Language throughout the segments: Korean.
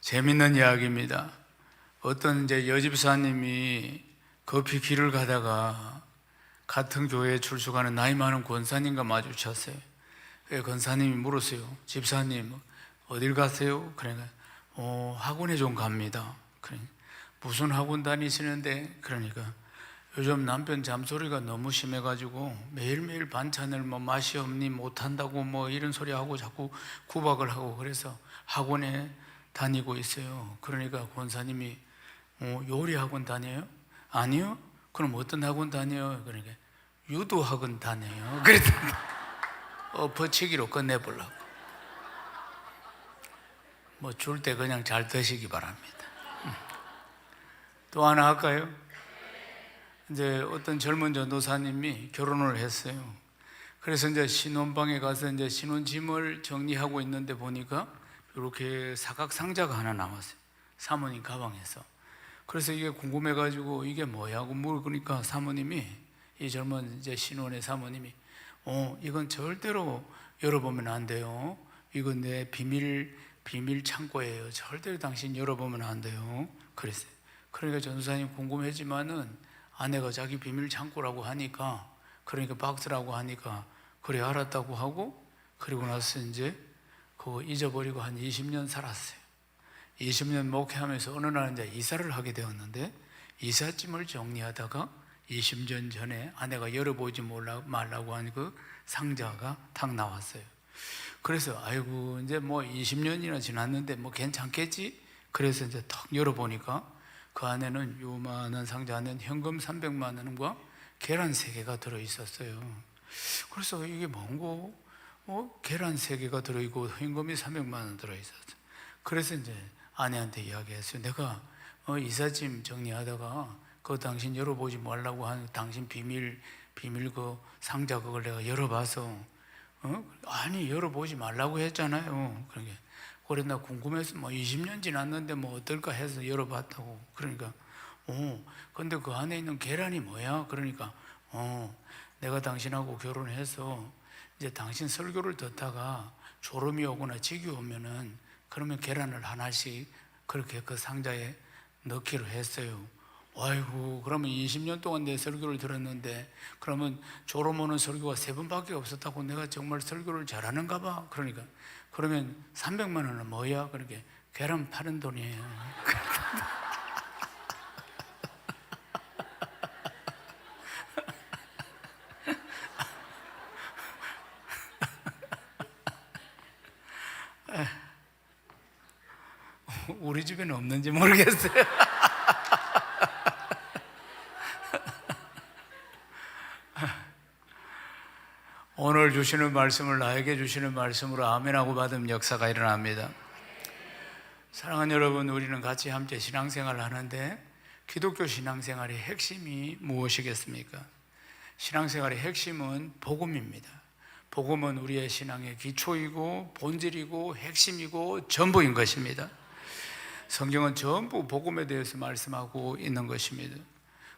재밌는 이야기입니다. 어떤 이제 여집사님이 급히 길을 가다가 같은 교회에 출석하는 나이 많은 권사님과 마주쳤어요. 권사님이 물었어요. 집사님 어딜 가세요? 그러니까 학원에 좀 갑니다. 그러니까 무슨 학원 다니시는데? 그러니까 요즘 남편 잠소리가 너무 심해가지고 매일매일 반찬을 맛이 없니 못한다고 이런 소리 하고 자꾸 구박을 하고 그래서 학원에 다니고 있어요. 그러니까 권사님이 요리 학원 다녀요? 아니요. 그럼 어떤 학원 다녀요? 그러니까 유도 학원 다녀요. 그랬더니 버치기로 끝내보려고. 줄 때 그냥 잘 드시기 바랍니다. 또 하나 할까요? 이제 어떤 젊은 전도사님이 결혼을 했어요. 그래서 이제 신혼방에 가서 이제 신혼짐을 정리하고 있는데 보니까 이렇게 사각 상자가 하나 나왔어요. 사모님 가방에서. 그래서 이게 궁금해가지고 이게 뭐야 하고 물으니까 사모님이, 이 젊은 이제 신혼의 사모님이 이건 절대로 열어보면 안 돼요. 이건 내 비밀 창고예요. 절대로 당신 열어보면 안 돼요. 그랬어요. 그러니까 전도사님 궁금했지만은 아내가 자기 비밀 창고라고 하니까, 그러니까 박스라고 하니까 그래 알았다고 하고, 그리고 나서 이제 그거 잊어버리고 한 20년 살았어요. 20년 목회하면서 어느 날 이제 이사를 하게 되었는데, 이삿짐을 정리하다가 20년 전에 아내가 열어보지 말라고 한 그 상자가 탁 나왔어요. 그래서 아이고 이제 20년이나 지났는데 괜찮겠지? 그래서 이제 탁 열어보니까 그 안에는 요만한 상자 안에는 현금 300만 원과 계란 3개가 들어있었어요. 그래서 이게 뭔고? 계란 3개가 들어있고 현금이 300만 원 들어있었어요. 그래서 이제 아내한테 이야기했어요. 내가 이삿짐 정리하다가 그거 당신 열어보지 말라고 한 당신 비밀 그 상자 그걸 내가 열어봐서 아니 열어보지 말라고 했잖아요. 그러니까 그래 나 궁금해서 20년 지났는데 어떨까 해서 열어봤다고. 그러니까 근데 그 안에 있는 계란이 뭐야? 그러니까 내가 당신하고 결혼해서 이제 당신 설교를 듣다가 졸음이 오거나 직이 오면은 그러면 계란을 하나씩 그렇게 그 상자에 넣기로 했어요. 아이고 그러면 20년 동안 내 설교를 들었는데 그러면 졸음 오는 설교가 3번밖에 없었다고 내가 정말 설교를 잘하는가 봐. 그러니까 그러면 300만 원은 뭐야? 그렇게 계란 파는 돈이에요. 우리 집에는 없는지 모르겠어요. 오늘 주시는 말씀을 나에게 주시는 말씀으로 아멘하고 받은 역사가 일어납니다. 사랑하는 여러분, 우리는 같이 함께 신앙생활을 하는데 기독교 신앙생활의 핵심이 무엇이겠습니까? 신앙생활의 핵심은 복음입니다. 복음은 우리의 신앙의 기초이고 본질이고 핵심이고 전부인 것입니다. 성경은 전부 복음에 대해서 말씀하고 있는 것입니다.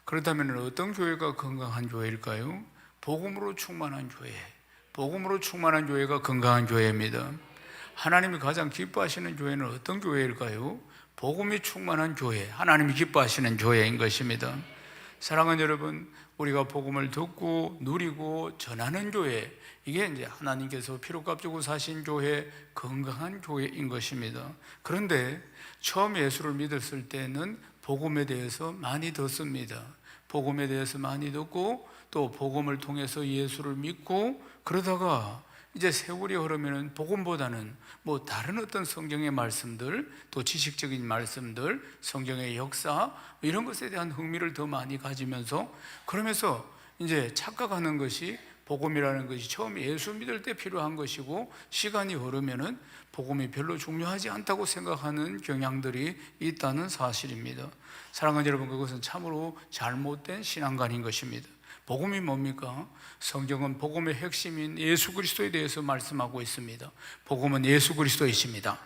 그렇다면 어떤 교회가 건강한 교회일까요? 복음으로 충만한 교회, 복음으로 충만한 교회가 건강한 교회입니다. 하나님이 가장 기뻐하시는 교회는 어떤 교회일까요? 복음이 충만한 교회, 하나님이 기뻐하시는 교회인 것입니다. 사랑하는 여러분, 우리가 복음을 듣고 누리고 전하는 교회, 이게 이제 하나님께서 피로값 주고 사신 교회, 건강한 교회인 것입니다. 그런데 처음 예수를 믿었을 때는 복음에 대해서 많이 듣습니다. 복음에 대해서 많이 듣고 또 복음을 통해서 예수를 믿고, 그러다가 이제 세월이 흐르면 복음보다는 다른 어떤 성경의 말씀들, 또 지식적인 말씀들, 성경의 역사 이런 것에 대한 흥미를 더 많이 가지면서, 그러면서 이제 착각하는 것이 복음이라는 것이 처음 예수 믿을 때 필요한 것이고, 시간이 흐르면은 복음이 별로 중요하지 않다고 생각하는 경향들이 있다는 사실입니다. 사랑하는 여러분, 그것은 참으로 잘못된 신앙관인 것입니다. 복음이 뭡니까? 성경은 복음의 핵심인 예수 그리스도에 대해서 말씀하고 있습니다. 복음은 예수 그리스도이십니다.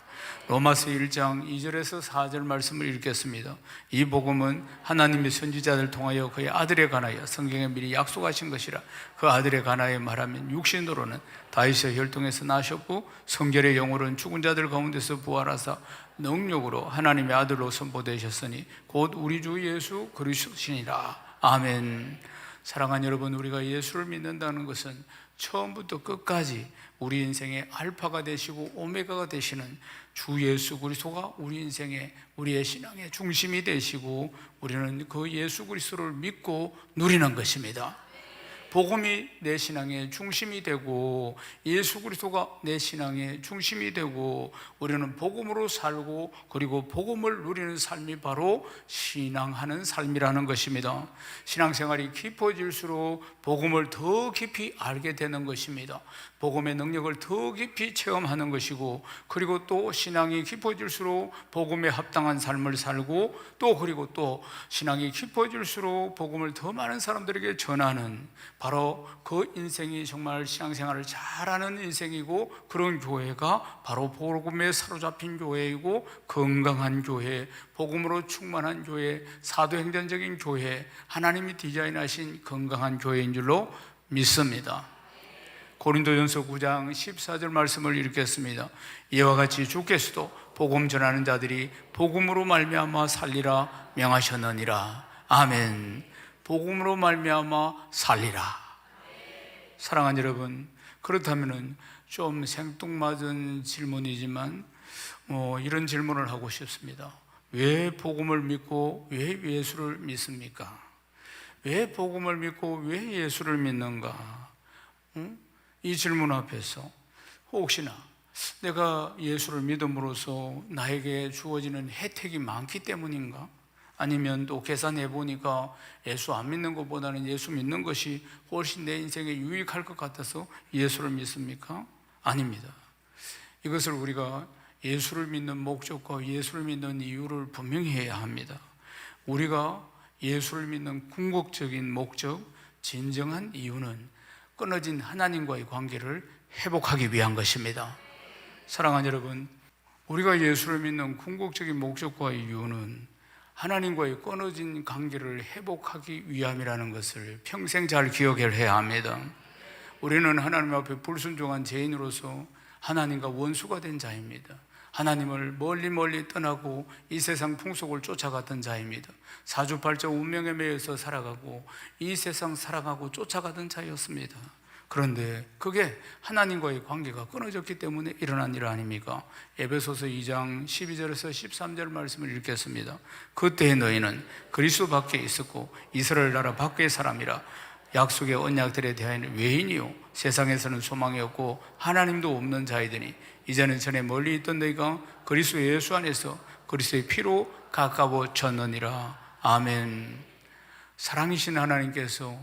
로마서 1장 2절에서 4절 말씀을 읽겠습니다. 이 복음은 하나님의 선지자들 통하여 그의 아들에 관하여 성경에 미리 약속하신 것이라. 그 아들에 관하여 말하면 육신으로는 다윗의 혈통에서 나셨고 성결의 영으로는 죽은 자들 가운데서 부활하사 능력으로 하나님의 아들로 선포되셨으니 곧 우리 주 예수 그리스도시니라. 아멘. 사랑하는 여러분, 우리가 예수를 믿는다는 것은 처음부터 끝까지 우리 인생의 알파가 되시고 오메가가 되시는 주 예수 그리스도가 우리 인생의, 우리의 신앙의 중심이 되시고 우리는 그 예수 그리스도를 믿고 누리는 것입니다. 복음이 내 신앙의 중심이 되고 예수 그리스도가 내 신앙의 중심이 되고 우리는 복음으로 살고 그리고 복음을 누리는 삶이 바로 신앙하는 삶이라는 것입니다. 신앙생활이 깊어질수록 복음을 더 깊이 알게 되는 것입니다. 복음의 능력을 더 깊이 체험하는 것이고 그리고 또 신앙이 깊어질수록 복음에 합당한 삶을 살고 또 그리고 또 신앙이 깊어질수록 복음을 더 많은 사람들에게 전하는 바로 그 인생이 정말 신앙생활을 잘하는 인생이고 그런 교회가 바로 복음에 사로잡힌 교회이고 건강한 교회, 복음으로 충만한 교회, 사도행전적인 교회, 하나님이 디자인하신 건강한 교회인 줄로 믿습니다. 고린도전서 9장 14절 말씀을 읽겠습니다. 이와 같이 주께서도 복음 전하는 자들이 복음으로 말미암아 살리라 명하셨느니라. 아멘. 복음으로 말미암아 살리라. 사랑하는 여러분, 그렇다면 좀 생뚱맞은 질문이지만 이런 질문을 하고 싶습니다. 왜 복음을 믿고 왜 예수를 믿습니까? 왜 복음을 믿고 왜 예수를 믿는가? 이 질문 앞에서 혹시나 내가 예수를 믿음으로써 나에게 주어지는 혜택이 많기 때문인가? 아니면 또 계산해 보니까 예수 안 믿는 것보다는 예수 믿는 것이 훨씬 내 인생에 유익할 것 같아서 예수를 믿습니까? 아닙니다. 이것을 우리가 예수를 믿는 목적과 예수를 믿는 이유를 분명히 해야 합니다. 우리가 예수를 믿는 궁극적인 목적, 진정한 이유는 끊어진 하나님과의 관계를 회복하기 위한 것입니다. 사랑하는 여러분, 우리가 예수를 믿는 궁극적인 목적과 이유는 하나님과의 끊어진 관계를 회복하기 위함이라는 것을 평생 잘 기억해야 합니다. 우리는 하나님 앞에 불순종한 죄인으로서 하나님과 원수가 된 자입니다. 하나님을 멀리 떠나고 이 세상 풍속을 쫓아갔던 자입니다. 사주팔자 운명에 매여서 살아가고 이 세상 살아가고 쫓아가던 자였습니다. 그런데 그게 하나님과의 관계가 끊어졌기 때문에 일어난 일 아닙니까? 에베소서 2장 12절에서 13절 말씀을 읽겠습니다. 그때 너희는 그리스도 밖에 있었고 이스라엘 나라 밖의 사람이라 약속의 언약들에 대하여는 외인이요 세상에서는 소망이 없고 하나님도 없는 자이더니 이제는 전에 멀리 있던 너희가 그리스도 예수 안에서 그리스도의 피로 가까워졌느니라. 아멘. 사랑이신 하나님께서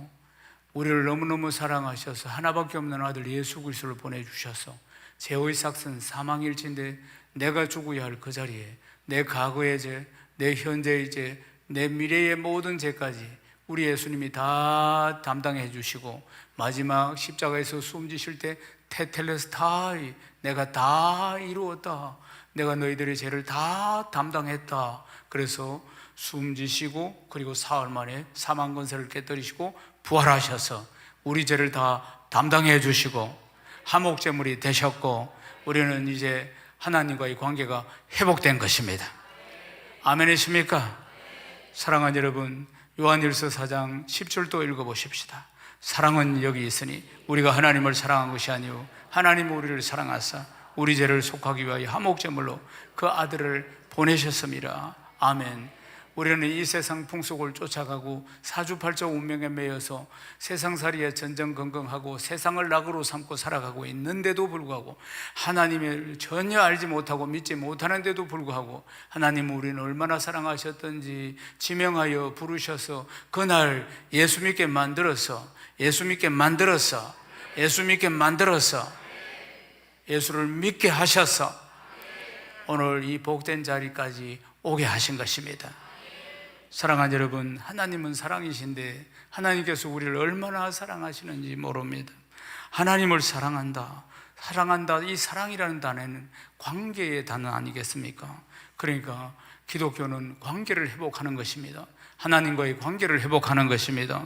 우리를 너무너무 사랑하셔서 하나밖에 없는 아들 예수 그리스도를 보내주셔서 죄의 삭은 사망일진데 내가 죽어야 할 그 자리에 내 과거의 죄, 내 현재의 죄, 내 미래의 모든 죄까지 우리 예수님이 다 담당해 주시고 마지막 십자가에서 숨지실 때 테텔레스타이, 내가 다 이루었다, 내가 너희들의 죄를 다 담당했다. 그래서 숨지시고 그리고 사흘 만에 사망 권세를 깨뜨리시고 부활하셔서 우리 죄를 다 담당해 주시고 화목제물이 되셨고 우리는 이제 하나님과의 관계가 회복된 것입니다. 아멘이십니까? 사랑하는 여러분, 요한일서 4장 10절도 읽어보십시다. 사랑은 여기 있으니 우리가 하나님을 사랑한 것이 아니오 하나님 우리를 사랑하사 우리 죄를 속하기 위하여 화목제물로 그 아들을 보내셨습니다. 아멘. 우리는 이 세상 풍속을 쫓아가고 사주팔자 운명에 매여서 세상살이에 전전긍긍하고 세상을 낙으로 삼고 살아가고 있는데도 불구하고 하나님을 전혀 알지 못하고 믿지 못하는데도 불구하고 하나님은 우리는 얼마나 사랑하셨던지 지명하여 부르셔서 그날 예수 믿게 만들어서 예수를 믿게 하셔서 오늘 이 복된 자리까지 오게 하신 것입니다. 사랑하는 여러분, 하나님은 사랑이신데 하나님께서 우리를 얼마나 사랑하시는지 모릅니다. 하나님을 사랑한다, 이 사랑이라는 단어는 관계의 단어 아니겠습니까? 그러니까 기독교는 관계를 회복하는 것입니다. 하나님과의 관계를 회복하는 것입니다.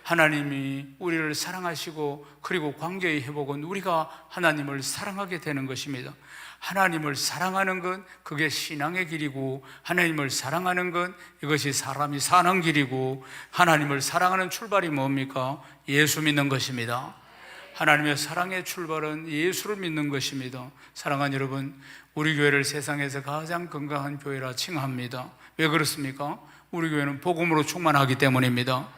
하나님이 우리를 사랑하시고 그리고 관계의 회복은 우리가 하나님을 사랑하게 되는 것입니다. 하나님을 사랑하는 건 그게 신앙의 길이고, 하나님을 사랑하는 건 이것이 사람이 사는 길이고, 하나님을 사랑하는 출발이 뭡니까? 예수 믿는 것입니다. 하나님의 사랑의 출발은 예수를 믿는 것입니다. 사랑하는 여러분, 우리 교회를 세상에서 가장 건강한 교회라 칭합니다. 왜 그렇습니까? 우리 교회는 복음으로 충만하기 때문입니다.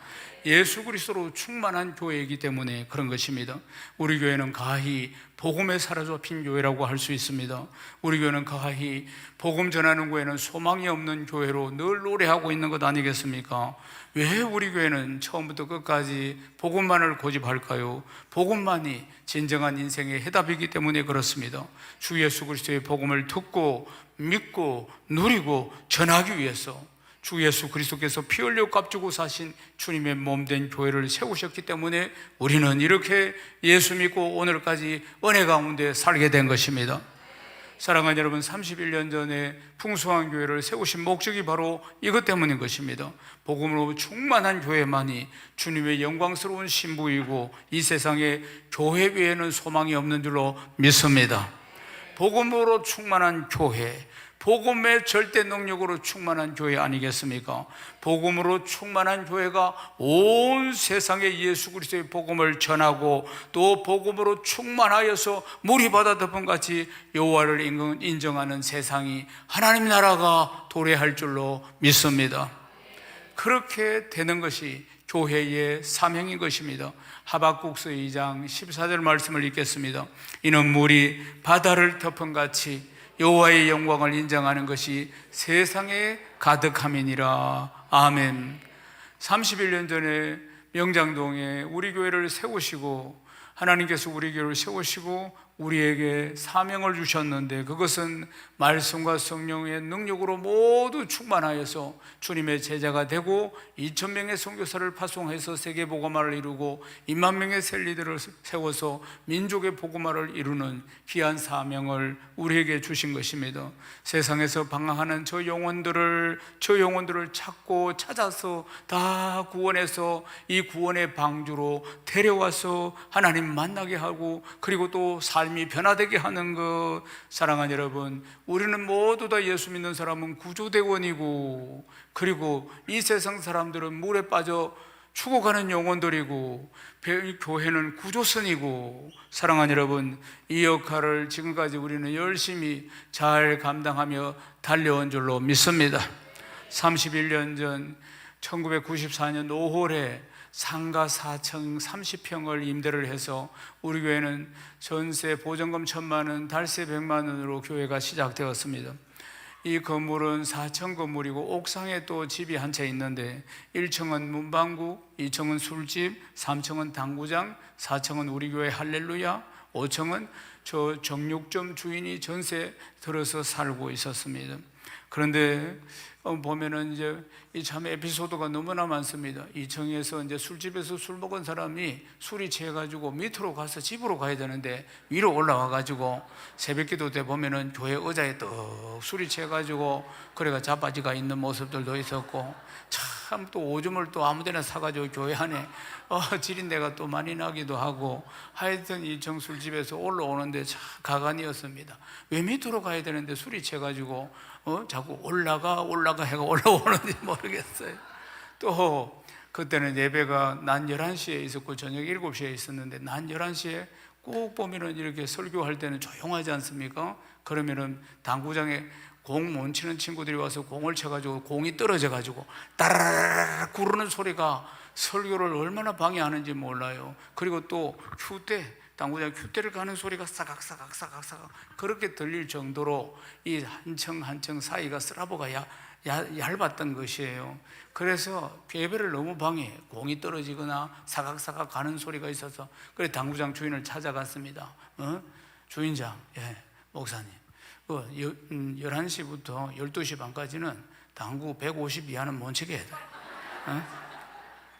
예수 그리스도로 충만한 교회이기 때문에 그런 것입니다. 우리 교회는 가히 복음에 사로잡힌 교회라고 할 수 있습니다. 우리 교회는 가히 복음 전하는 교회는 소망이 없는 교회로 늘 노래하고 있는 것 아니겠습니까? 왜 우리 교회는 처음부터 끝까지 복음만을 고집할까요? 복음만이 진정한 인생의 해답이기 때문에 그렇습니다. 주 예수 그리스도의 복음을 듣고 믿고 누리고 전하기 위해서 주 예수 그리스도께서 피 흘려 값주고 사신 주님의 몸된 교회를 세우셨기 때문에 우리는 이렇게 예수 믿고 오늘까지 은혜 가운데 살게 된 것입니다. 사랑하는 여러분, 31년 전에 풍성한 교회를 세우신 목적이 바로 이것 때문인 것입니다. 복음으로 충만한 교회만이 주님의 영광스러운 신부이고 이 세상에 교회 외에는 소망이 없는 줄로 믿습니다. 복음으로 충만한 교회, 복음의 절대 능력으로 충만한 교회 아니겠습니까? 복음으로 충만한 교회가 온 세상에 예수 그리스도의 복음을 전하고 또 복음으로 충만하여서 물이 바다 덮음같이 여호와를 인정하는 세상이 하나님 나라가 도래할 줄로 믿습니다. 그렇게 되는 것이 교회의 사명인 것입니다. 하박국서 2장 14절 말씀을 읽겠습니다. 이는 물이 바다를 덮음같이 여호와의 영광을 인정하는 것이 세상에 가득함이니라. 아멘. 31년 전에 명장동에 우리 교회를 세우시고 하나님께서 우리 교회를 세우시고 우리에게 사명을 주셨는데 그것은 말씀과 성령의 능력으로 모두 충만하여서 주님의 제자가 되고 2,000명의 선교사를 파송해서 세계 복음화를 이루고 2만 명의 셀리들을 세워서 민족의 복음화를 이루는 귀한 사명을 우리에게 주신 것입니다. 세상에서 방황하는 저 영혼들을 찾고 찾아서 다 구원해서 이 구원의 방주로 데려와서 하나님 만나게 하고 그리고 또 삶이 변화되게 하는 것. 사랑하는 여러분, 우리는 모두 다 예수 믿는 사람은 구조대원이고 그리고 이 세상 사람들은 물에 빠져 죽어가는 영혼들이고 교회는 구조선이고, 사랑하는 여러분, 이 역할을 지금까지 우리는 열심히 잘 감당하며 달려온 줄로 믿습니다. 31년 전 1994년 5월에 상가 4층 30평을 임대를 해서 우리 교회는 전세 보증금 1,000만 원, 달세 100만 원으로 교회가 시작되었습니다. 이 건물은 4층 건물이고 옥상에 또 집이 한 채 있는데 1층은 문방구, 2층은 술집, 3층은 당구장, 4층은 우리 교회 할렐루야, 5층은 저 정육점 주인이 전세 들어서 살고 있었습니다. 그런데 보면은 이제 이 참 에피소드가 너무나 많습니다. 2층에서 이제 술집에서 술 먹은 사람이 술이 취해가지고 밑으로 가서 집으로 가야 되는데 위로 올라와가지고 새벽기도 때 보면은 교회 의자에 떡 술이 취해가지고 그래가 자빠지가 있는 모습들도 있었고, 참 또 오줌을 또 아무데나 사가지고 교회 안에 지린내가 또 많이 나기도 하고, 하여튼 2층 술집에서 올라오는데 참 가관이었습니다. 왜 밑으로 가야 되는데 술이 취해가지고 자꾸 올라가 해가 올라오는지 모르겠어요. 또 그때는 예배가 낮 11시에 있었고 저녁 7시에 있었는데 낮 11시에 꼭 보면은 이렇게 설교할 때는 조용하지 않습니까? 그러면은 당구장에 공 못 치는 친구들이 와서 공을 쳐가지고 공이 떨어져가지고 따라라락 구르는 소리가 설교를 얼마나 방해하는지 몰라요. 그리고 또 휴대, 당구장 휴대를 가는 소리가 사각사각 그렇게 들릴 정도로 이 한 층 한 층 사이가 스라브가 얇았던 것이에요. 그래서 예배를 너무 방해, 공이 떨어지거나 사각사각 가는 소리가 있어서 그래 당구장 주인을 찾아갔습니다. 주인장, 목사님, 11시부터 12시 반까지는 당구 150 이하는 못 치게 해야 돼요.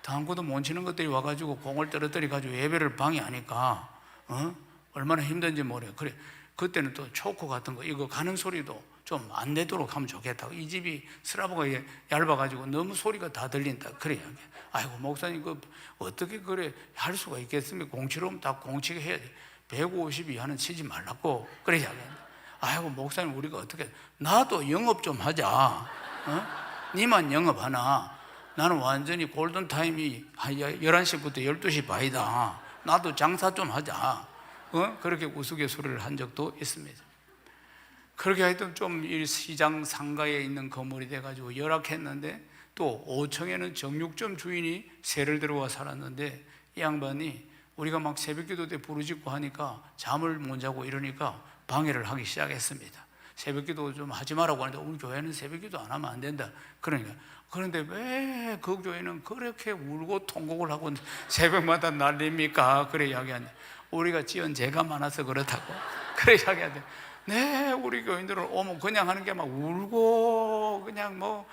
당구도 못 치는 것들이 와가지고 공을 떨어뜨려가지고 예배를 방해하니까 얼마나 힘든지 모르요. 그래, 그때는 또 초코 같은 거 이거 가는 소리도 좀 안 내도록 하면 좋겠다고. 이 집이 스라브가 얇아가지고 너무 소리가 다 들린다. 그래요. 아이고 목사님 그 어떻게 그래 할 수가 있겠습니까? 공치로 다 공치게 해야 돼. 150 이하는 치지 말라고 그래야 돼. 아이고 목사님 우리가 어떻게, 나도 영업 좀 하자. 어? 니만 영업하나? 나는 완전히 골든타임이 한 11시부터 12시 반이다. 나도 장사 좀 하자. 그렇게 우스갯소리를 한 적도 있습니다. 그렇게 하여튼 좀 시장 상가에 있는 건물이 돼가지고 열악했는데, 또 5층에는 정육점 주인이 세를 들어와 살았는데, 이 양반이 우리가 막 새벽기도 때 부르짖고 하니까 잠을 못 자고 이러니까 방해를 하기 시작했습니다. 새벽기도 좀 하지 말라고 하는데 우리 교회는 새벽기도 안 하면 안 된다. 그러니까, 그런데 왜 그 교회는 그렇게 울고 통곡을 하고 새벽마다 난립니까? 그래 이야기하는데, 우리가 지은 죄가 많아서 그렇다고. 그래 이야기하는데, 네, 우리 교인들은 오면 그냥 하는 게 막 울고 그냥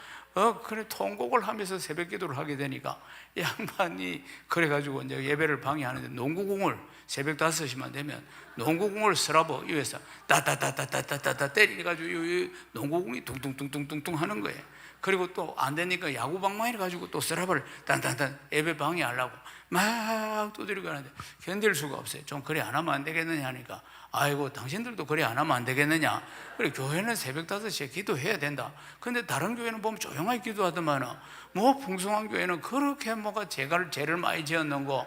그래 통곡을 하면서 새벽 기도를 하게 되니까 이 양반이 그래가지고 이제 예배를 방해하는데, 농구공을 새벽 5시만 되면 농구공을 서랍어 위에서 따따따따따따따 때려가지고 농구공이 둥둥둥둥둥 하는 거예요. 그리고 또 안 되니까 야구방망이를 가지고 또 서랍을 딴딴딴 예배 방해하려고 막 두드리고 하는데 견딜 수가 없어요. 좀 그래 안 하면 안 되겠느냐 하니까, 아이고 당신들도 그래 안 하면 안 되겠느냐. 그래 교회는 새벽 5시에 기도해야 된다. 근데 다른 교회는 보면 조용하게 기도하더만, 풍성한 교회는 그렇게 죄를 많이 지었는 거,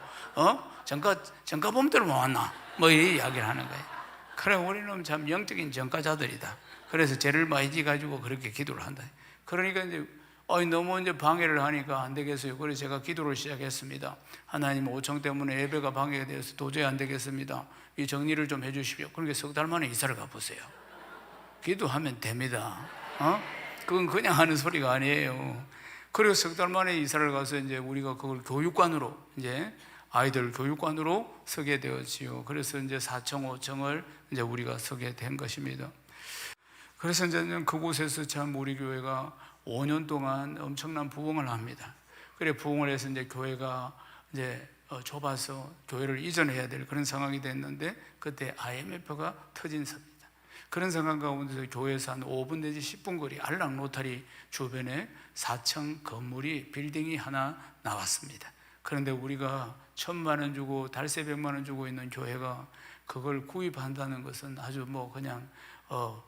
전가범들 모았나 이 이야기를 하는 거예요. 그래 우리는 참 영적인 전가자들이다. 그래서 죄를 많이 지가지고 그렇게 기도를 한다. 그러니까 이제 너무 이제 방해를 하니까 안 되겠어요. 그래서 제가 기도를 시작했습니다. 하나님 5층 때문에 예배가 방해가 되어서 도저히 안 되겠습니다. 이 정리를 좀 해주십시오. 그러니까 석 달 만에 이사를 가보세요. 기도하면 됩니다. 그건 그냥 하는 소리가 아니에요. 그리고 석 달 만에 이사를 가서 이제 우리가 그걸 교육관으로, 이제 아이들 교육관으로 서게 되었지요. 그래서 이제 4층, 5층을 이제 우리가 서게 된 것입니다. 그래서 이제 그곳에서 참 우리 교회가 5년 동안 엄청난 부흥을 합니다. 그래 부흥을 해서 이제 교회가 이제 좁아서 교회를 이전해야 될 그런 상황이 됐는데, 그때 IMF가 터진 섭니다. 그런 상황 가운데서 교회에서 한 5분 내지 10분 거리 알락 로타리 주변에 4층 건물이 빌딩이 하나 나왔습니다. 그런데 우리가 1,000만 원 주고 달세 100만 원 주고 있는 교회가 그걸 구입한다는 것은 아주 그냥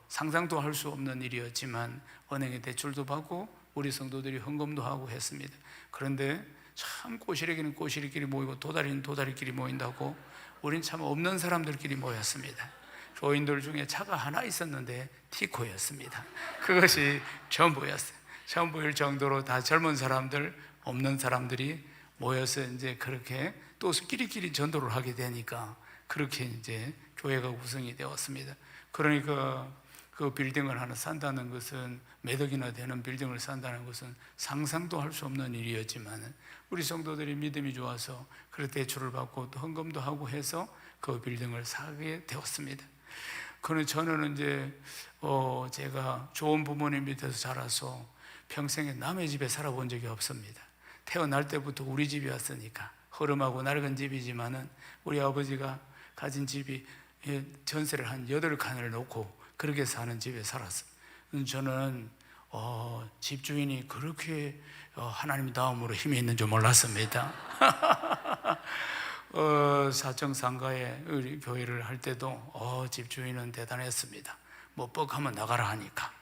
상상도 할 수 없는 일이었지만, 은행에 대출도 받고 우리 성도들이 헌금도 하고 했습니다. 그런데 참 꼬시래기는 꼬시리끼리 모이고 도다리는 도다리끼리 모인다고, 우린 참 없는 사람들끼리 모였습니다. 교인들 중에 차가 하나 있었는데 티코였습니다. 그것이 전부였어요. 전부일 정도로 다 젊은 사람들, 없는 사람들이 모여서 이제 그렇게 또 끼리끼리 전도를 하게 되니까 그렇게 이제 교회가 구성이 되었습니다. 그러니까 그 빌딩을 하나 산다는 것은, 몇 억이나 되는 빌딩을 산다는 것은 상상도 할 수 없는 일이었지만, 우리 성도들이 믿음이 좋아서 그런 대출을 받고 또 헌금도 하고 해서 그 빌딩을 사게 되었습니다. 그는 저는 이제 제가 좋은 부모님 밑에서 자라서 평생에 남의 집에 살아본 적이 없습니다. 태어날 때부터 우리 집이었으니까 허름하고 낡은 집이지만은 우리 아버지가 가진 집이 전세를 한 8칸을 놓고 그렇게 사는 집에 살았어요. 저는 집주인이 그렇게 하나님 다음으로 힘이 있는 줄 몰랐습니다. 4층 상가에 우리 교회를 할 때도 집주인은 대단했습니다. 뻑하면 나가라 하니까.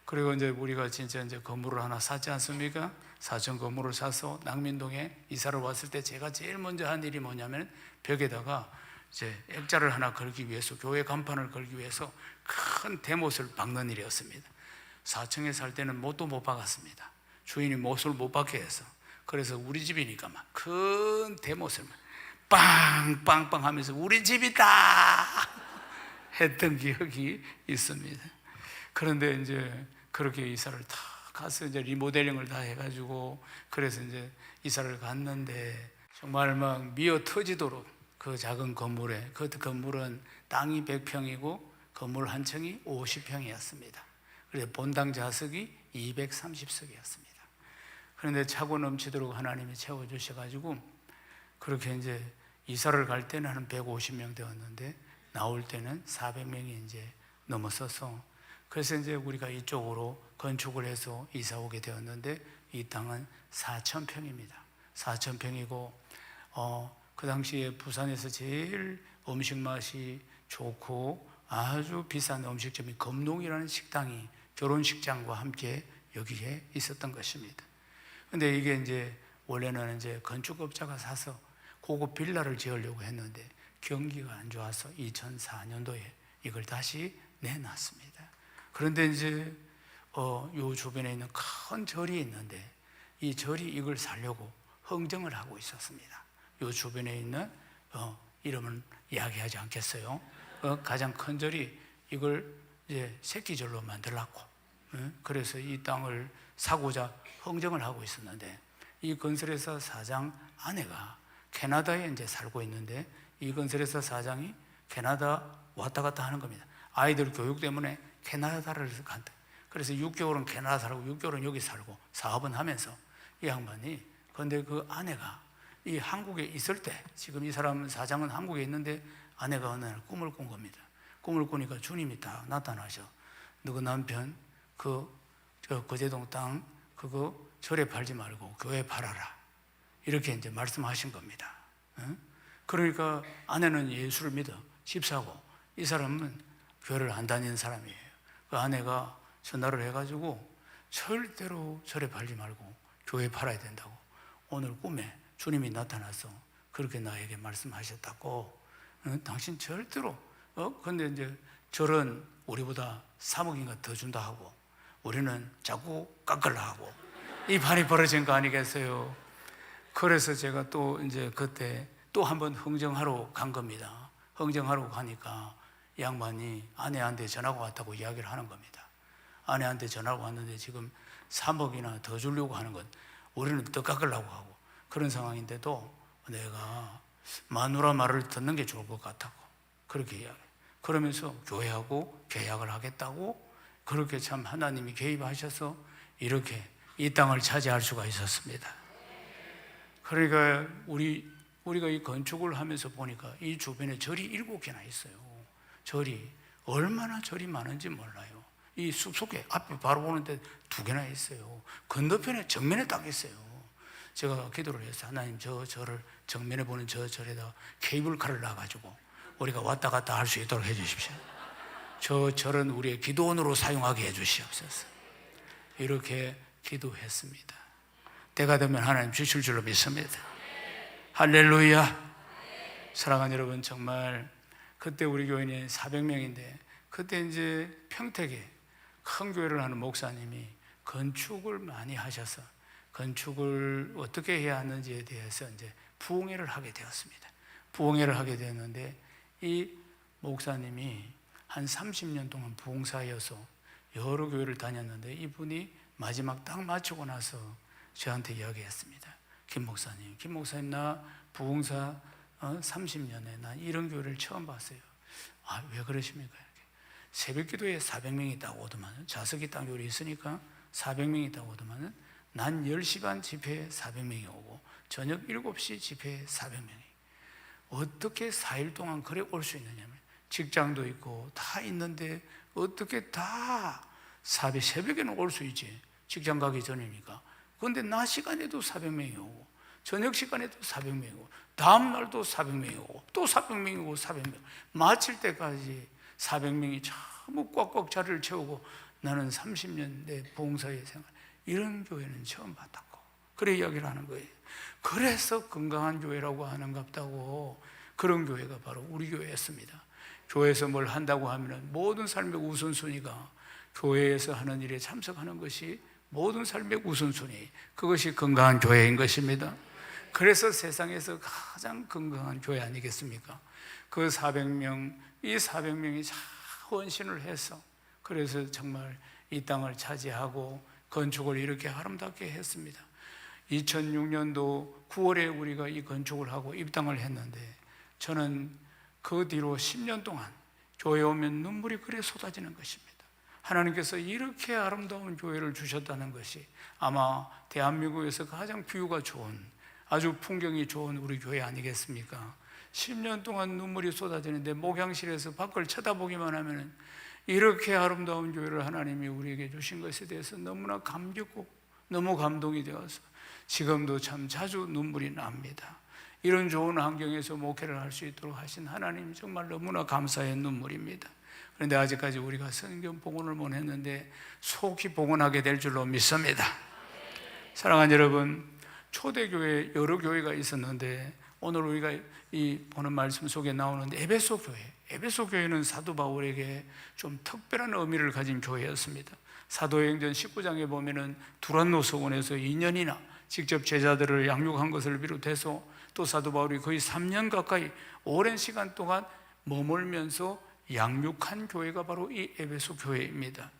그리고 이제 우리가 진짜 이제 건물을 하나 사지 않습니까? 4층 건물을 사서 낭민동에 이사를 왔을 때 제가 제일 먼저 한 일이 뭐냐면, 벽에다가 이제 액자를 하나 걸기 위해서, 교회 간판을 걸기 위해서 큰 대못을 박는 일이었습니다. 4층에 살 때는 못도 못 박았습니다. 주인이 못을 못 박게 해서. 그래서 우리 집이니까 막 큰 대못을 빵빵빵 하면서 우리 집이다 했던 기억이 있습니다. 그런데 이제 그렇게 이사를 다 가서 이제 리모델링을 다 해가지고, 그래서 이제 이사를 갔는데 정말 막 미어 터지도록 그 작은 건물에, 그 건물은 땅이 100평이고 건물 한 층이 50평이었습니다. 그래서 본당 좌석이 230석이었습니다. 그런데 차고 넘치도록 하나님이 채워주셔가지고, 그렇게 이제 이사를 갈 때는 한 150명 되었는데 나올 때는 400명이 이제 넘어서서, 그래서 이제 우리가 이쪽으로 건축을 해서 이사 오게 되었는데, 이 땅은 4,000평입니다. 4,000평이고 그 당시에 부산에서 제일 음식 맛이 좋고 아주 비싼 음식점이 검농이라는 식당이 결혼식장과 함께 여기에 있었던 것입니다. 근데 이게 이제 원래는 이제 건축업자가 사서 고급 빌라를 지으려고 했는데 경기가 안 좋아서 2004년도에 이걸 다시 내놨습니다. 그런데 이제 요 주변에 있는 큰 절이 있는데 이 절이 이걸 살려고 흥정을 하고 있었습니다. 요 주변에 있는 이름은 이야기하지 않겠어요. 가장 큰 절이 이걸 이제 새끼절로 만들라고, 그래서 이 땅을 사고자 흥정을 하고 있었는데, 이 건설회사 사장 아내가 캐나다에 이제 살고 있는데, 이 건설회사 사장이 캐나다 왔다 갔다 하는 겁니다. 아이들 교육 때문에 캐나다를 간다. 그래서 6개월은 캐나다 살고 6개월은 여기 살고 사업은 하면서 이 양반이, 근데 그 아내가 이 한국에 있을 때, 지금 이 사람 사장은 한국에 있는데 아내가 어느 날 꿈을 꾼 겁니다. 꿈을 꾸니까 주님이 딱 나타나셔. 너그 남편 저 거제동 땅 그거 절에 팔지 말고 교회에 팔아라, 이렇게 이제 말씀하신 겁니다. 그러니까 아내는 예수를 믿어 집 사고, 이 사람은 교회를 안 다니는 사람이에요. 그 아내가 전화를 해가지고 절대로 절에 팔지 말고 교회에 팔아야 된다고 오늘 꿈에 주님이 나타나서 그렇게 나에게 말씀하셨다고. 당신 절대로 근데 이제 절은 우리보다 3억인가 더 준다 하고 우리는 자꾸 깎으려 하고, 이 판이 벌어진 거 아니겠어요? 그래서 제가 또 이제 그때 또 한번 흥정하러 간 겁니다. 흥정하러 가니까 이 양반이 아내한테 전화가 왔다고 이야기를 하는 겁니다. 아내한테 전화가 왔는데 지금 3억이나 더 주려고 하는 것, 우리는 더 깎으려고 하고, 그런 상황인데도 내가 마누라 말을 듣는 게 좋을 것 같다고 그렇게 이야기해요. 그러면서 교회하고 계약을 하겠다고, 그렇게 참 하나님이 개입하셔서 이렇게 이 땅을 차지할 수가 있었습니다. 그러니까 우리가 이 건축을 하면서 보니까 이 주변에 절이 7개나 있어요. 절이 얼마나 절이 많은지 몰라요. 이 숲속에 앞에 바로 보는데 2개나 있어요. 건너편에 정면에 딱 있어요. 제가 기도를 했어요. 하나님, 저 절을 정면에 보는 저 절에다 케이블카를 놔가지고 우리가 왔다 갔다 할 수 있도록 해주십시오. 저 절은 우리의 기도원으로 사용하게 해주시옵소서. 이렇게 기도했습니다. 때가 되면 하나님 주실 줄로 믿습니다. 할렐루야. 사랑하는 여러분, 정말 그때 우리 교인이 400명인데 그때 이제 평택에 큰 교회를 하는 목사님이 건축을 많이 하셔서 건축을 어떻게 해야 하는지에 대해서 이제 부흥회를 하게 되었습니다. 부흥회를 하게 되었는데 이 목사님이 한 30년 동안 부흥사여서 여러 교회를 다녔는데 이분이 마지막 딱 마치고 나서 저한테 이야기했습니다. 김 목사님 나 부흥사 30년에 난 이런 교회를 처음 봤어요. 아, 왜 그러십니까? 새벽기도에 400명이 있다고 오더만, 자석이 딱 요리 있으니까 400명이 있다고 오더만, 난 10시 반 집회에 400명이 오고 저녁 7시 집회에 400명이, 어떻게 4일 동안 그래 올 수 있느냐면, 직장도 있고 다 있는데 어떻게 다 새벽에는 올 수 있지, 직장 가기 전이니까. 그런데 낮 시간에도 400명이 오고 저녁 시간에도 400명이 오고 다음 날도 400명이 오고 또 400명이 오고 400명, 마칠 때까지 400명이 전부 꽉꽉 자리를 채우고, 나는 30년 내 봉사의 생활 이런 교회는 처음 봤다고 그래 이야기를 하는 거예요. 그래서 건강한 교회라고 하는갑다고. 그런 교회가 바로 우리 교회였습니다. 교회에서 뭘 한다고 하면 모든 삶의 우선순위가 교회에서 하는 일에 참석하는 것이 모든 삶의 우선순위, 그것이 건강한 교회인 것입니다. 그래서 세상에서 가장 건강한 교회 아니겠습니까? 그 400명, 이 400명이 헌신을 해서, 그래서 정말 이 땅을 차지하고 건축을 이렇게 아름답게 했습니다. 2006년도 9월에 우리가 이 건축을 하고 입당을 했는데, 저는 그 뒤로 10년 동안 교회에 오면 눈물이 그래 쏟아지는 것입니다. 하나님께서 이렇게 아름다운 교회를 주셨다는 것이 아마 대한민국에서 가장 뷰가 좋은, 아주 풍경이 좋은 우리 교회 아니겠습니까? 10년 동안 눈물이 쏟아지는데 목양실에서 밖을 쳐다보기만 하면 이렇게 아름다운 교회를 하나님이 우리에게 주신 것에 대해서 너무나 감격고 너무 감동이 되어서 지금도 참 자주 눈물이 납니다. 이런 좋은 환경에서 목회를 할 수 있도록 하신 하나님 정말 너무나 감사의 눈물입니다. 그런데 아직까지 우리가 성경 복원을 못 했는데 속히 복원하게 될 줄로 믿습니다. 사랑하는 여러분, 초대교회 여러 교회가 있었는데 오늘 우리가 이 보는 말씀 속에 나오는 에베소 교회, 에베소 교회는 사도 바울에게 좀 특별한 의미를 가진 교회였습니다. 사도행전 19장에 보면은 두란노 서원에서 2년이나 직접 제자들을 양육한 것을 비롯해서 또 사도 바울이 거의 3년 가까이 오랜 시간 동안 머물면서 양육한 교회가 바로 이 에베소 교회입니다.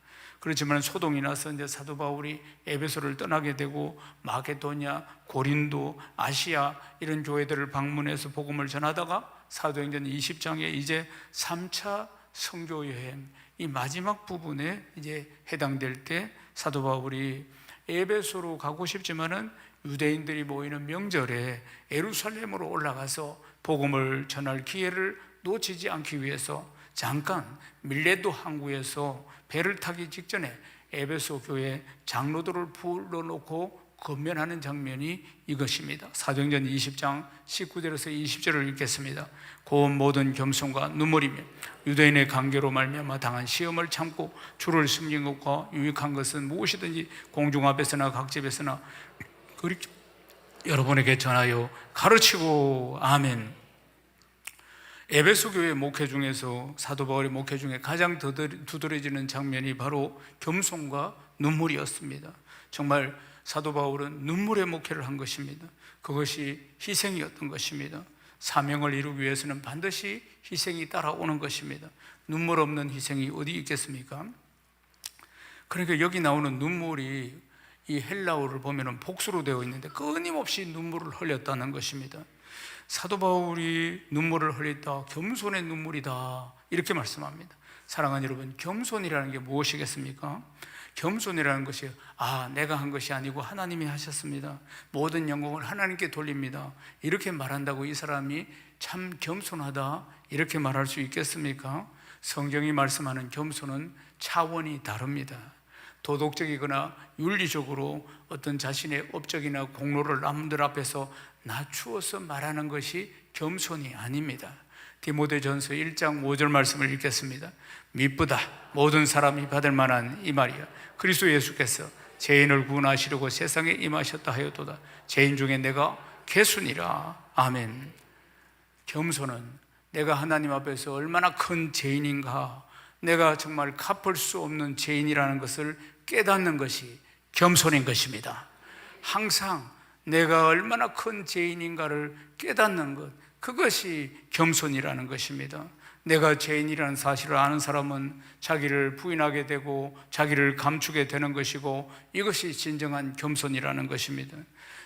그렇지만 소동이 나서 이제 사도 바울이 에베소를 떠나게 되고 마게도냐, 고린도, 아시아 이런 교회들을 방문해서 복음을 전하다가 사도행전 20장에 이제 3차 선교 여행 이 마지막 부분에 이제 해당될 때 사도 바울이 에베소로 가고 싶지만은 유대인들이 모이는 명절에 예루살렘으로 올라가서 복음을 전할 기회를 놓치지 않기 위해서 잠깐 밀레도 항구에서 배를 타기 직전에 에베소 교회 장로들을 불러놓고 건면하는 장면이 이것입니다. 사도행전 20장 19절에서 20절을 읽겠습니다. 고운 모든 겸손과 눈물이며 유대인의 관계로 말미암아 당한 시험을 참고 주를 숨긴 것과 유익한 것은 무엇이든지 공중 앞에서나 각집에서나 여러분에게 전하여 가르치고. 아멘. 에베소 교회 목회 중에서 사도 바울의 목회 중에 가장 두드러지는 장면이 바로 겸손과 눈물이었습니다. 정말 사도 바울은 눈물의 목회를 한 것입니다. 그것이 희생이었던 것입니다. 사명을 이루기 위해서는 반드시 희생이 따라오는 것입니다. 눈물 없는 희생이 어디 있겠습니까? 그러니까 여기 나오는 눈물이 이 헬라어를 보면 복수로 되어 있는데 끊임없이 눈물을 흘렸다는 것입니다. 사도 바울이 눈물을 흘렸다, 겸손의 눈물이다 이렇게 말씀합니다. 사랑하는 여러분, 겸손이라는 게 무엇이겠습니까? 겸손이라는 것이 내가 한 것이 아니고 하나님이 하셨습니다, 모든 영광을 하나님께 돌립니다 이렇게 말한다고 이 사람이 참 겸손하다 이렇게 말할 수 있겠습니까? 성경이 말씀하는 겸손은 차원이 다릅니다. 도덕적이거나 윤리적으로 어떤 자신의 업적이나 공로를 남들 앞에서 낮추어서 말하는 것이 겸손이 아닙니다. 디모데전서 1장 5절 말씀을 읽겠습니다. 미쁘다 모든 사람이 받을 만한 이 말이야. 그리스도 예수께서 죄인을 구원하시려고 세상에 임하셨다 하였도다. 죄인 중에 내가 괴순이라. 아멘. 겸손은 내가 하나님 앞에서 얼마나 큰 죄인인가, 내가 정말 갚을 수 없는 죄인이라는 것을 깨닫는 것이 겸손인 것입니다. 항상 내가 얼마나 큰 죄인인가를 깨닫는 것, 그것이 겸손이라는 것입니다. 내가 죄인이라는 사실을 아는 사람은 자기를 부인하게 되고 자기를 감추게 되는 것이고, 이것이 진정한 겸손이라는 것입니다.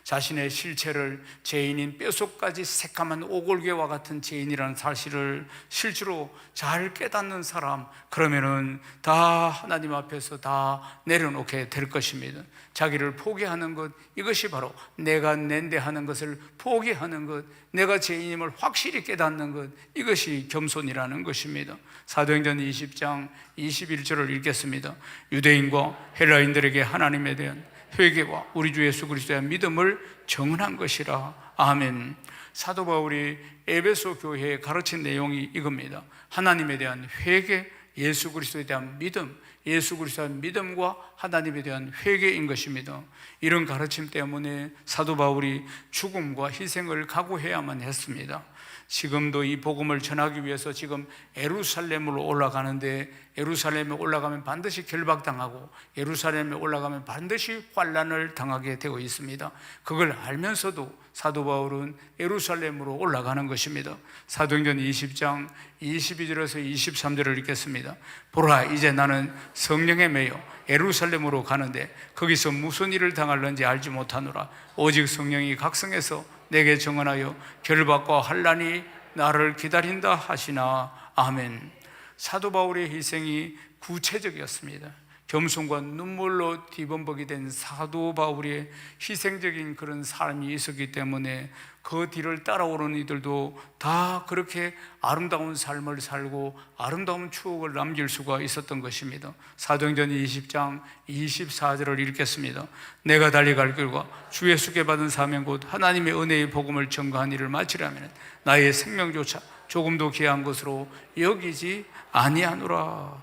자신의 실체를 죄인인 뼛속까지 새까만 오골개와 같은 죄인이라는 사실을 실제로 잘 깨닫는 사람, 그러면은 다 하나님 앞에서 다 내려놓게 될 것입니다. 자기를 포기하는 것, 이것이 바로 내가 낸데 하는 것을 포기하는 것, 내가 죄인임을 확실히 깨닫는 것, 이것이 겸손이라는 것입니다. 사도행전 20장 21절을 읽겠습니다. 유대인과 헬라인들에게 하나님에 대한 회개와 우리 주 예수 그리스도에 대한 믿음을 정언한 것이라. 아멘. 사도 바울이 에베소 교회에 가르친 내용이 이겁니다. 하나님에 대한 회개, 예수 그리스도에 대한 믿음, 예수 그리스도의 믿음과 하나님에 대한 회개인 것입니다. 이런 가르침 때문에 사도 바울이 죽음과 희생을 각오해야만 했습니다. 지금도 이 복음을 전하기 위해서 지금 예루살렘으로 올라가는데, 예루살렘에 올라가면 반드시 결박당하고 예루살렘에 올라가면 반드시 환난을 당하게 되어 있습니다. 그걸 알면서도 사도 바울은 예루살렘으로 올라가는 것입니다. 사도행전 20장 22절에서 23절을 읽겠습니다. 보라, 이제 나는 성령에 매여 예루살렘으로 가는데 거기서 무슨 일을 당할는지 알지 못하노라. 오직 성령이 각성해서 내게 정언하여 결박과 환난이 나를 기다린다 하시나. 아멘. 사도 바울의 희생이 구체적이었습니다. 겸손과 눈물로 뒤범벅이 된 사도 바울의 희생적인 그런 삶이 있었기 때문에 그 뒤를 따라오는 이들도 다 그렇게 아름다운 삶을 살고 아름다운 추억을 남길 수가 있었던 것입니다. 사도행전 20장 24절을 읽겠습니다. 내가 달려갈 길과 주 예수께 받은 사명 곧 하나님의 은혜의 복음을 전가한 일을 마치려면 나의 생명조차 조금도 귀한 것으로 여기지 아니하노라.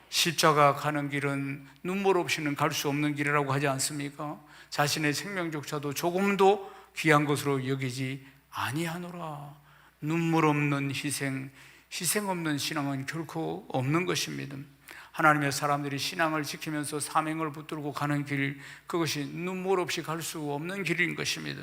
십자가 가는 길은 눈물 없이는 갈 수 없는 길이라고 하지 않습니까? 자신의 생명조차도 조금도 귀한 것으로 여기지 아니하노라. 눈물 없는 희생, 희생 없는 신앙은 결코 없는 것입니다. 하나님의 사람들이 신앙을 지키면서 사명을 붙들고 가는 길, 그것이 눈물 없이 갈 수 없는 길인 것입니다.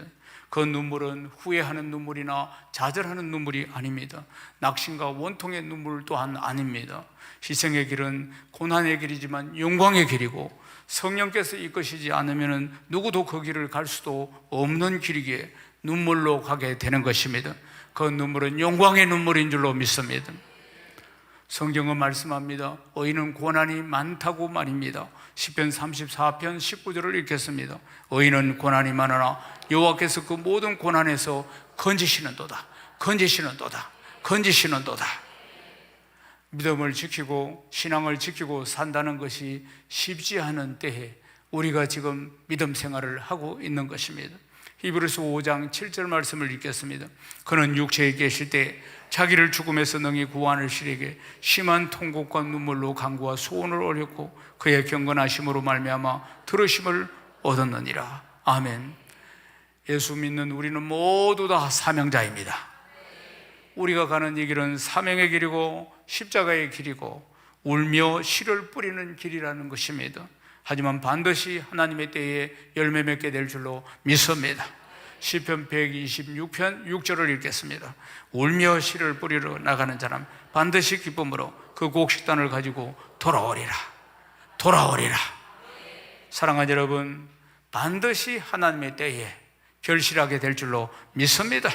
그 눈물은 후회하는 눈물이나 좌절하는 눈물이 아닙니다. 낙심과 원통의 눈물 또한 아닙니다. 희생의 길은 고난의 길이지만 영광의 길이고, 성령께서 이끄시지 않으면 누구도 그 길을 갈 수도 없는 길이기에 눈물로 가게 되는 것입니다. 그 눈물은 영광의 눈물인 줄로 믿습니다. 성경은 말씀합니다. 의인은 고난이 많다고 말입니다. 시편 34편 19절을 읽겠습니다. 의인은 고난이 많으나 여호와께서 그 모든 고난에서 건지시는도다. 건지시는도다. 건지시는도다. 믿음을 지키고 신앙을 지키고 산다는 것이 쉽지 않은 때에 우리가 지금 믿음 생활을 하고 있는 것입니다. 히브리서 5장 7절 말씀을 읽겠습니다. 그는 육체에 계실 때 자기를 죽음에서 능히 구하는 실에게 심한 통곡과 눈물로 간구와 소원을 올렸고 그의 경건하심으로 말미암아 들으심을 얻었느니라. 아멘. 예수 믿는 우리는 모두 다 사명자입니다. 우리가 가는 이 길은 사명의 길이고 십자가의 길이고 울며 씨를 뿌리는 길이라는 것입니다. 하지만 반드시 하나님의 때에 열매 맺게 될 줄로 믿습니다. 시편 126편 6절을 읽겠습니다. 울며 씨를 뿌리러 나가는 자는 반드시 기쁨으로 그 곡식단을 가지고 돌아오리라. 돌아오리라. 사랑하는 여러분, 반드시 하나님의 때에 결실하게 될 줄로 믿습니다.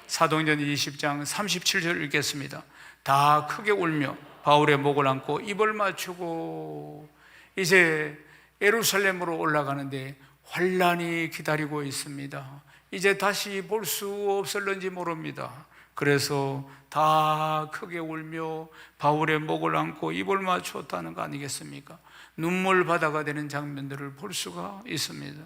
사도행전 20장 37절 읽겠습니다. 다 크게 울며 바울의 목을 안고 입을 맞추고, 이제 예루살렘으로 올라가는데 환란이 기다리고 있습니다. 이제 다시 볼 수 없을는지 모릅니다. 그래서 다 크게 울며 바울의 목을 안고 입을 맞추었다는 거 아니겠습니까? 눈물 바다가 되는 장면들을 볼 수가 있습니다.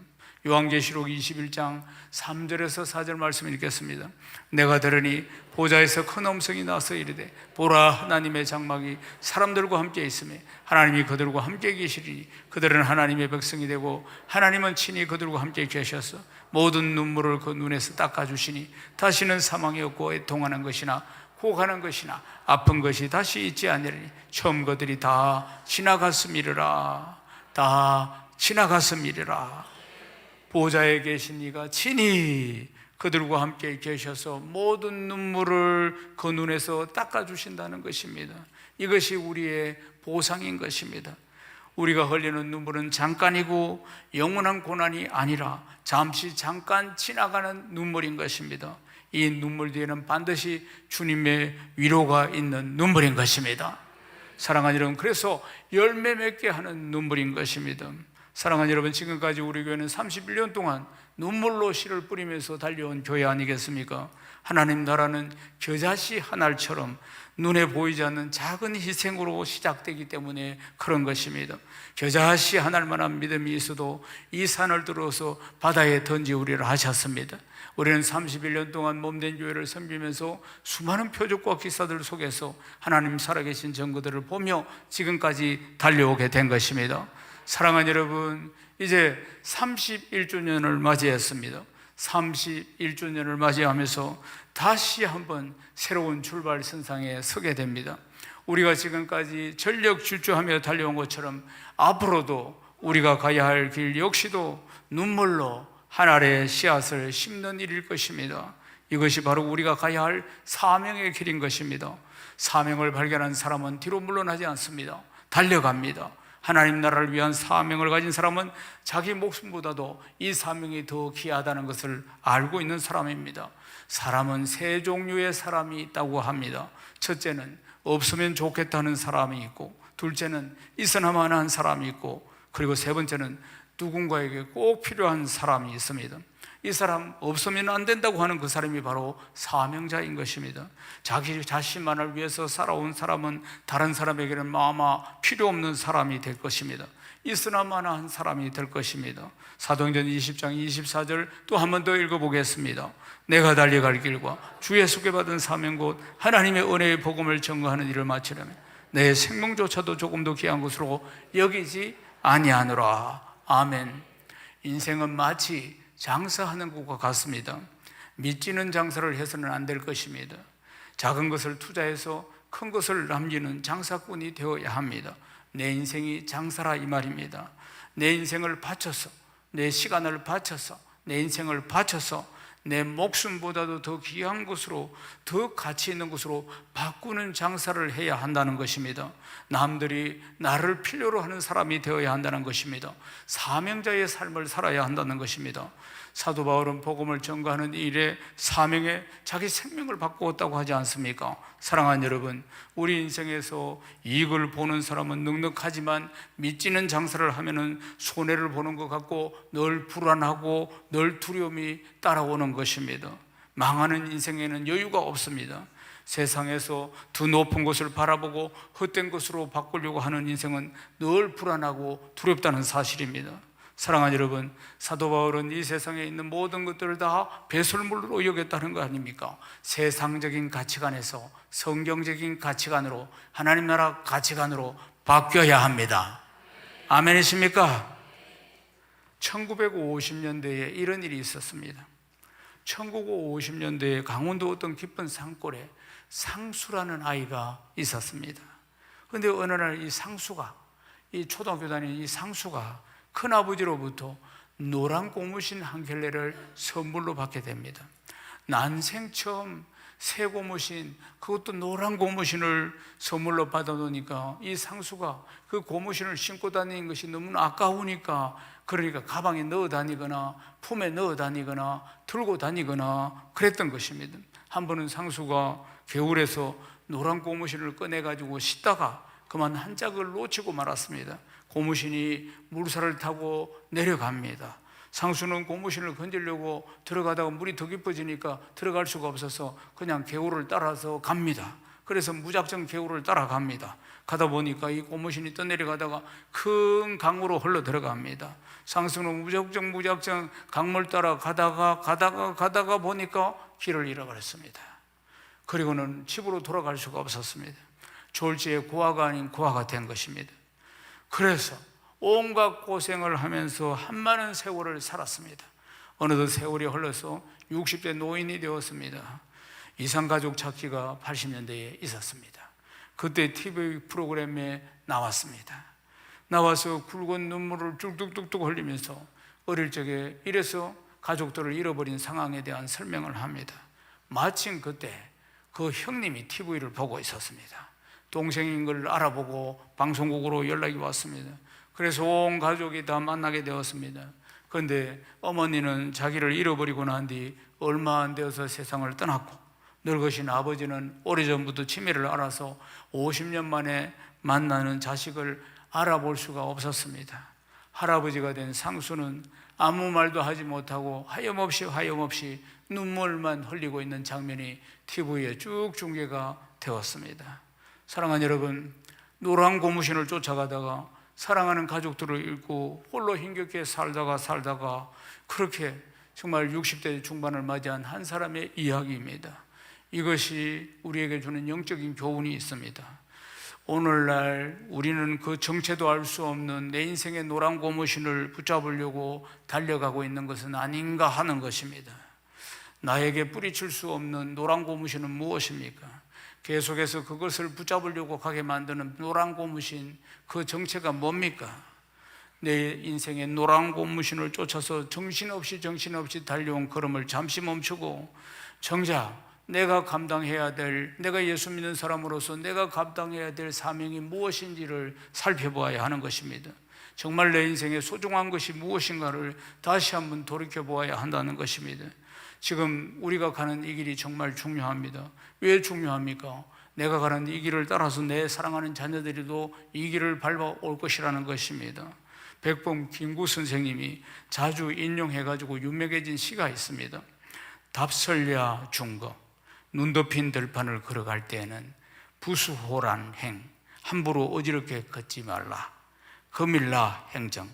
요한계시록 21장 3절에서 4절 말씀을 읽겠습니다. 내가 들으니 보좌에서 큰 음성이 나서 이르되 보라, 하나님의 장막이 사람들과 함께 있으며 하나님이 그들과 함께 계시리니 그들은 하나님의 백성이 되고 하나님은 친히 그들과 함께 계셔서 모든 눈물을 그 눈에서 닦아주시니 다시는 사망이 없고 애통하는 것이나 호가는 것이나 아픈 것이 다시 있지 아니하리니 처음 그들이 다 지나갔음이라. 다 지나갔음이라. 보좌에 계신 이가 친히 그들과 함께 계셔서 모든 눈물을 그 눈에서 닦아주신다는 것입니다. 이것이 우리의 보상인 것입니다. 우리가 흘리는 눈물은 잠깐이고 영원한 고난이 아니라 잠시 잠깐 지나가는 눈물인 것입니다. 이 눈물 뒤에는 반드시 주님의 위로가 있는 눈물인 것입니다. 사랑하는 여러분, 그래서 열매 맺게 하는 눈물인 것입니다. 사랑하는 여러분, 지금까지 우리 교회는 31년 동안 눈물로 씨를 뿌리면서 달려온 교회 아니겠습니까? 하나님 나라는 겨자씨 한 알처럼 눈에 보이지 않는 작은 희생으로 시작되기 때문에 그런 것입니다. 겨자씨 한 알만한 믿음이 있어도 이 산을 들어서 바다에 던지우리라 하셨습니다. 우리는 31년 동안 몸된 교회를 섬기면서 수많은 표적과 기사들 속에서 하나님 살아계신 증거들을 보며 지금까지 달려오게 된 것입니다. 사랑하는 여러분, 이제 31주년을 맞이했습니다. 31주년을 맞이하면서 다시 한번 새로운 출발선상에 서게 됩니다. 우리가 지금까지 전력 질주하며 달려온 것처럼 앞으로도 우리가 가야 할 길 역시도 눈물로 한 알의 씨앗을 심는 일일 것입니다. 이것이 바로 우리가 가야 할 사명의 길인 것입니다. 사명을 발견한 사람은 뒤로 물러나지 않습니다. 달려갑니다. 하나님 나라를 위한 사명을 가진 사람은 자기 목숨보다도 이 사명이 더 귀하다는 것을 알고 있는 사람입니다. 사람은 세 종류의 사람이 있다고 합니다. 첫째는 없으면 좋겠다는 사람이 있고, 둘째는 있어야만 한 사람이 있고, 그리고 세 번째는 누군가에게 꼭 필요한 사람이 있습니다. 이 사람 없으면 안 된다고 하는 그 사람이 바로 사명자인 것입니다. 자기 자신만을 위해서 살아온 사람은 다른 사람에게는 마마 필요 없는 사람이 될 것입니다. 있으나마나 한 사람이 될 것입니다. 사도행전 20장 24절 또 한 번 더 읽어보겠습니다. 내가 달려갈 길과 주의 소개받은 사명 곧 하나님의 은혜의 복음을 전거하는 일을 마치려면 내 생명조차도 조금 더 귀한 것으로 여기지 아니하노라. 아멘. 인생은 마치 장사하는 것과 같습니다. 미치는 장사를 해서는 안 될 것입니다. 작은 것을 투자해서 큰 것을 남기는 장사꾼이 되어야 합니다. 내 인생이 장사라 이 말입니다. 내 인생을 바쳐서, 내 시간을 바쳐서, 내 인생을 바쳐서 내 목숨보다도 더 귀한 것으로, 더 가치 있는 것으로 바꾸는 장사를 해야 한다는 것입니다. 남들이 나를 필요로 하는 사람이 되어야 한다는 것입니다. 사명자의 삶을 살아야 한다는 것입니다. 사도 바울은 복음을 전가하는 일에 사명에 자기 생명을 바꾸었다고 하지 않습니까? 사랑하는 여러분, 우리 인생에서 이익을 보는 사람은 넉넉하지만 미치는 장사를 하면은 손해를 보는 것 같고 늘 불안하고 늘 두려움이 따라오는 것입니다. 망하는 인생에는 여유가 없습니다. 세상에서 더 높은 것을 바라보고 헛된 것으로 바꾸려고 하는 인생은 늘 불안하고 두렵다는 사실입니다. 사랑하는 여러분, 사도 바울은 이 세상에 있는 모든 것들을 다 배설물로 여겼다는 거 아닙니까? 세상적인 가치관에서 성경적인 가치관으로, 하나님 나라 가치관으로 바뀌어야 합니다. 아멘이십니까? 1950년대에 이런 일이 있었습니다. 1950년대에 강원도 어떤 깊은 산골에 상수라는 아이가 있었습니다. 그런데 어느 날 이 상수가, 이 초등학교 다니는 이 상수가 큰아버지로부터 노란 고무신 한 켤레를 선물로 받게 됩니다. 난생 처음 새 고무신, 그것도 노란 고무신을 선물로 받아놓으니까 이 상수가 그 고무신을 신고 다니는 것이 너무나 아까우니까, 그러니까 가방에 넣어 다니거나 품에 넣어 다니거나 들고 다니거나 그랬던 것입니다. 한 번은 상수가 겨울에서 노란 고무신을 꺼내가지고 씻다가 그만 한 짝을 놓치고 말았습니다. 고무신이 물살을 타고 내려갑니다. 상수는 고무신을 건지려고 들어가다가 물이 더 깊어지니까 들어갈 수가 없어서 그냥 개울을 따라서 갑니다. 그래서 무작정 개울을 따라갑니다. 가다 보니까 이 고무신이 떠내려가다가 큰 강으로 흘러 들어갑니다. 상수는 무작정 강물 따라 가다가 보니까 길을 잃어버렸습니다. 그리고는 집으로 돌아갈 수가 없었습니다. 졸지에 고아가 아닌 고아가 된 것입니다. 그래서 온갖 고생을 하면서 한많은 세월을 살았습니다. 어느덧 세월이 흘러서 60대 노인이 되었습니다. 이상가족 찾기가 80년대에 있었습니다. 그때 TV 프로그램에 나왔습니다. 나와서 굵은 눈물을 뚝뚝뚝뚝 흘리면서 어릴 적에 이래서 가족들을 잃어버린 상황에 대한 설명을 합니다. 마침 그때 그 형님이 TV를 보고 있었습니다. 동생인 걸 알아보고 방송국으로 연락이 왔습니다. 그래서 온 가족이 다 만나게 되었습니다. 그런데 어머니는 자기를 잃어버리고 난 뒤 얼마 안 되어서 세상을 떠났고, 늙으신 아버지는 오래전부터 치매를 앓아서 50년 만에 만나는 자식을 알아볼 수가 없었습니다. 할아버지가 된 상수는 아무 말도 하지 못하고 하염없이 눈물만 흘리고 있는 장면이 TV에 쭉 중계가 되었습니다. 사랑하는 여러분, 노란 고무신을 쫓아가다가 사랑하는 가족들을 잃고 홀로 힘겹게 살다가 그렇게 정말 60대 중반을 맞이한 한 사람의 이야기입니다. 이것이 우리에게 주는 영적인 교훈이 있습니다. 오늘날 우리는 그 정체도 알 수 없는 내 인생의 노란 고무신을 붙잡으려고 달려가고 있는 것은 아닌가 하는 것입니다. 나에게 뿌리칠 수 없는 노란 고무신은 무엇입니까? 계속해서 그것을 붙잡으려고 가게 만드는 노란 고무신, 그 정체가 뭡니까? 내 인생의 노란 고무신을 쫓아서 정신없이 달려온 걸음을 잠시 멈추고 정작 내가 감당해야 될, 내가 예수 믿는 사람으로서 내가 감당해야 될 사명이 무엇인지를 살펴보아야 하는 것입니다. 정말 내 인생에 소중한 것이 무엇인가를 다시 한번 돌이켜보아야 한다는 것입니다. 지금 우리가 가는 이 길이 정말 중요합니다. 왜 중요합니까? 내가 가는 이 길을 따라서 내 사랑하는 자녀들이도 이 길을 밟아올 것이라는 것입니다. 백범 김구 선생님이 자주 인용해가지고 유명해진 시가 있습니다. 답설야 중거 눈 덮인 들판을 걸어갈 때에는 부수호란 행 함부로 어지럽게 걷지 말라. 금일라 행정,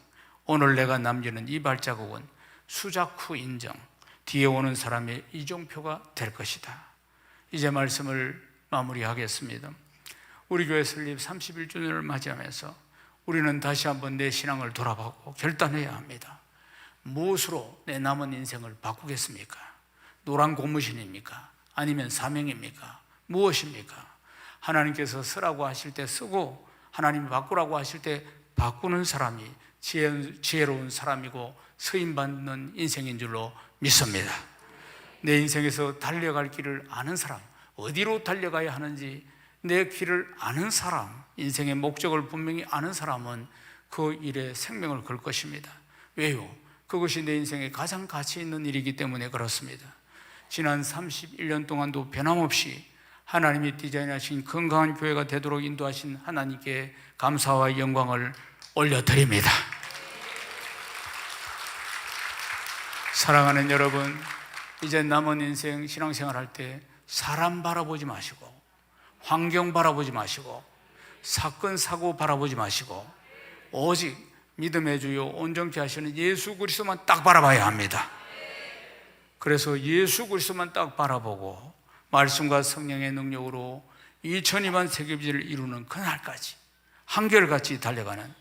오늘 내가 남기는 이 발자국은 수작 후 인정, 뒤에 오는 사람의 이종표가 될 것이다. 이제 말씀을 마무리하겠습니다. 우리 교회 설립 31주년을 맞이하면서 우리는 다시 한번 내 신앙을 돌아보고 결단해야 합니다. 무엇으로 내 남은 인생을 바꾸겠습니까? 노란 고무신입니까? 아니면 사명입니까? 무엇입니까? 하나님께서 쓰라고 하실 때 쓰고 하나님이 바꾸라고 하실 때 바꾸는 사람이 지혜로운 사람이고 쓰임받는 인생인 줄로 믿습니다. 내 인생에서 달려갈 길을 아는 사람, 어디로 달려가야 하는지 내 길을 아는 사람, 인생의 목적을 분명히 아는 사람은 그 일에 생명을 걸 것입니다. 왜요? 그것이 내 인생에 가장 가치 있는 일이기 때문에 그렇습니다. 지난 31년 동안도 변함없이 하나님이 디자인하신 건강한 교회가 되도록 인도하신 하나님께 감사와 영광을 올려드립니다. 사랑하는 여러분, 이제 남은 인생 신앙생활 할 때 사람 바라보지 마시고 환경 바라보지 마시고 사건 사고 바라보지 마시고 오직 믿음의 주요 온전케 하시는 예수 그리스도만 딱 바라봐야 합니다. 그래서 예수 그리스도만 딱 바라보고 말씀과 성령의 능력으로 2002만 세계비전을 이루는 그날까지 한결같이 달려가는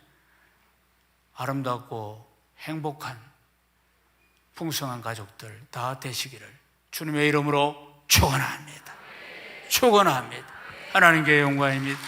아름답고 행복한 풍성한 가족들 다 되시기를 주님의 이름으로 축원합니다. 축원합니다. 하나님께 영광입니다.